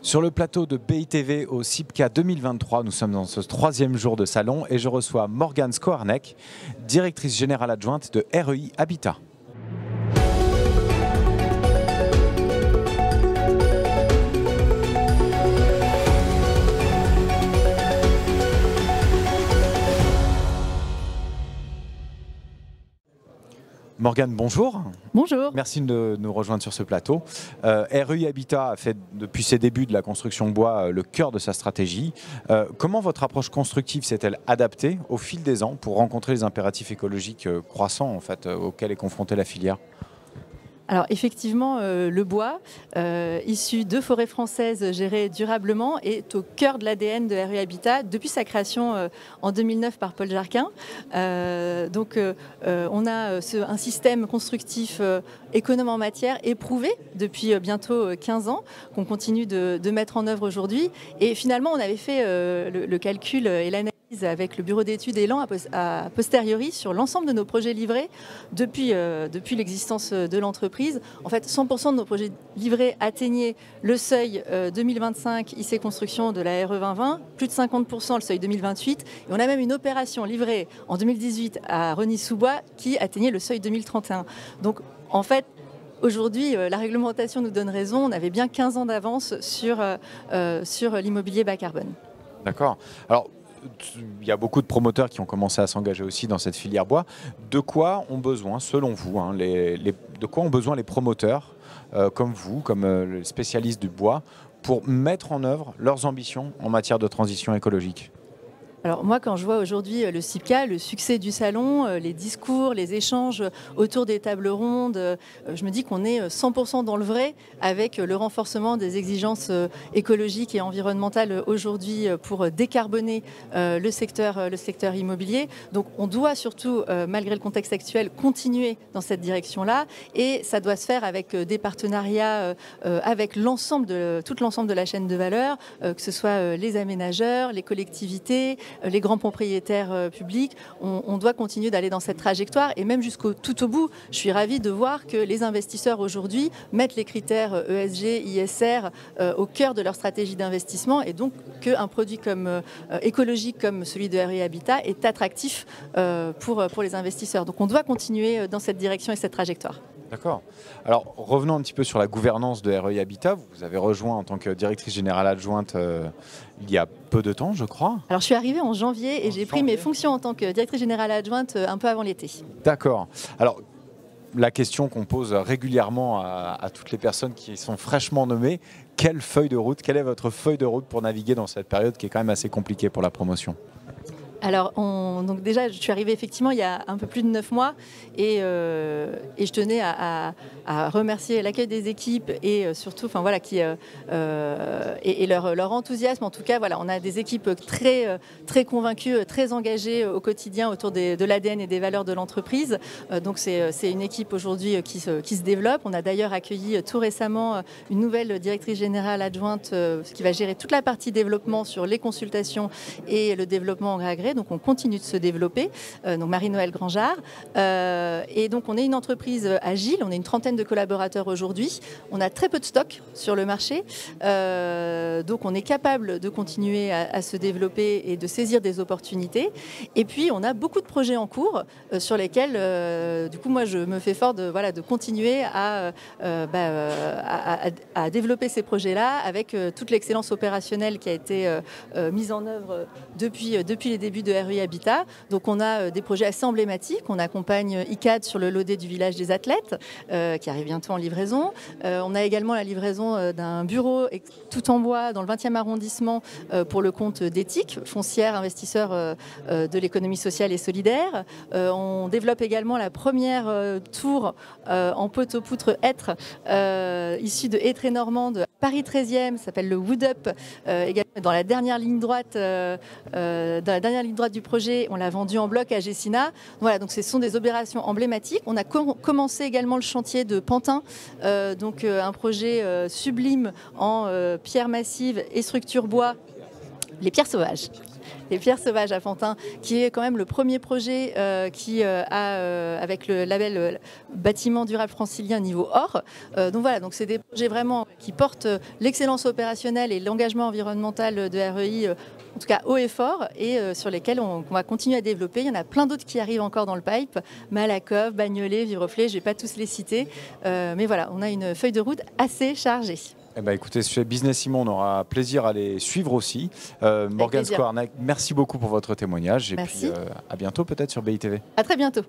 Sur le plateau de BITV au CIPCA 2023, nous sommes dans ce 3e jour de salon et je reçois Morgane Skoarnek, directrice générale adjointe de REI Habitat. Morgane, bonjour. Bonjour. Merci de nous rejoindre sur ce plateau. REI Habitat a fait depuis ses débuts de la construction bois le cœur de sa stratégie. Comment votre approche constructive s'est-elle adaptée au fil des ans pour rencontrer les impératifs écologiques croissants auxquels est confrontée la filière ? Alors effectivement, le bois, issu de forêts françaises gérées durablement, est au cœur de l'ADN de REI Habitat depuis sa création en 2009 par Paul Jarquin. On a un système constructif économe en matière éprouvé depuis bientôt 15 ans, qu'on continue de mettre en œuvre aujourd'hui. Et finalement, on avait fait le calcul et l'analyse avec le bureau d'études Elan a posteriori sur l'ensemble de nos projets livrés depuis l'existence de l'entreprise. En fait, 100% de nos projets livrés atteignaient le seuil 2025 IC Construction de la RE 2020, plus de 50% le seuil 2028. Et on a même une opération livrée en 2018 à Rosny-sous-Bois qui atteignait le seuil 2031. Donc, en fait, aujourd'hui, la réglementation nous donne raison. On avait bien 15 ans d'avance sur l'immobilier bas carbone. D'accord. Alors, il y a beaucoup de promoteurs qui ont commencé à s'engager aussi dans cette filière bois. De quoi ont besoin, selon vous, de quoi ont besoin les promoteurs comme vous, comme les spécialistes du bois, pour mettre en œuvre leurs ambitions en matière de transition écologique ? Alors moi, quand je vois aujourd'hui le CIPCA, le succès du salon, les discours, les échanges autour des tables rondes, je me dis qu'on est 100% dans le vrai avec le renforcement des exigences écologiques et environnementales aujourd'hui pour décarboner le secteur immobilier. Donc on doit surtout, malgré le contexte actuel, continuer dans cette direction-là et ça doit se faire avec des partenariats avec tout l'ensemble de la chaîne de valeur, que ce soit les aménageurs, les collectivités, les grands propriétaires publics. On doit continuer d'aller dans cette trajectoire et même tout au bout, je suis ravie de voir que les investisseurs aujourd'hui mettent les critères ESG, ISR au cœur de leur stratégie d'investissement et donc qu'un produit écologique comme celui de REI Habitat est attractif pour les investisseurs. Donc on doit continuer dans cette direction et cette trajectoire. D'accord. Alors, revenons un petit peu sur la gouvernance de REI Habitat. Vous avez rejoint en tant que directrice générale adjointe il y a peu de temps, je crois. Alors, je suis arrivée en janvier et j'ai pris mes fonctions en tant que directrice générale adjointe un peu avant l'été. D'accord. Alors, la question qu'on pose régulièrement à toutes les personnes qui sont fraîchement nommées, quelle est votre feuille de route pour naviguer dans cette période qui est quand même assez compliquée pour la promotion ? Alors, donc déjà, je suis arrivée effectivement il y a un peu plus de 9 mois et je tenais à remercier l'accueil des équipes et surtout, et leur enthousiasme. En tout cas, voilà, on a des équipes très convaincues, très engagées au quotidien autour de l'ADN et des valeurs de l'entreprise. Donc, c'est une équipe aujourd'hui qui se développe. On a d'ailleurs accueilli tout récemment une nouvelle directrice générale adjointe qui va gérer toute la partie développement sur les consultations et le développement en gré à gré. Donc on continue de se développer, donc Marie-Noëlle Grangeard. Et donc on est une entreprise agile, on est une trentaine de collaborateurs aujourd'hui. On a très peu de stock sur le marché, donc on est capable de continuer à se développer et de saisir des opportunités. Et puis on a beaucoup de projets en cours sur lesquels, du coup moi je me fais fort de continuer à développer ces projets-là avec toute l'excellence opérationnelle qui a été mise en œuvre depuis les débuts de REI Habitat. Donc on a des projets assez emblématiques. On accompagne ICAD sur le lodet du village des athlètes qui arrive bientôt en livraison. On a également la livraison d'un bureau tout en bois dans le 20e arrondissement pour le compte d'Ethic, foncière investisseur de l'économie sociale et solidaire. On développe également la première tour en poteau-poutre hêtre issue de Hêtres et Normande, Paris 13e, ça s'appelle le Wood Up, également dans la dernière ligne droite du projet, on l'a vendu en bloc à Gessina. Voilà, donc ce sont des opérations emblématiques. On a commencé également le chantier de Pantin, un projet sublime en pierre massive et structure bois, les pierres sauvages. les pierres sauvages à Pantin, qui est quand même le premier projet qui avec le label bâtiment durable francilien niveau or. Donc voilà, donc c'est des projets vraiment qui portent l'excellence opérationnelle et l'engagement environnemental de REI, en tout cas haut et fort, et sur lesquels on va continuer à développer. Il y en a plein d'autres qui arrivent encore dans le pipe, Malakoff, Bagnolet, Viroflay, je ne vais pas tous les citer, mais voilà, on a une feuille de route assez chargée. Eh ben, écoutez, chez Business Immo, on aura plaisir à les suivre aussi. Morgane Skwarnak, merci beaucoup pour votre témoignage. Et merci. Puis à bientôt peut-être sur BITV. À très bientôt.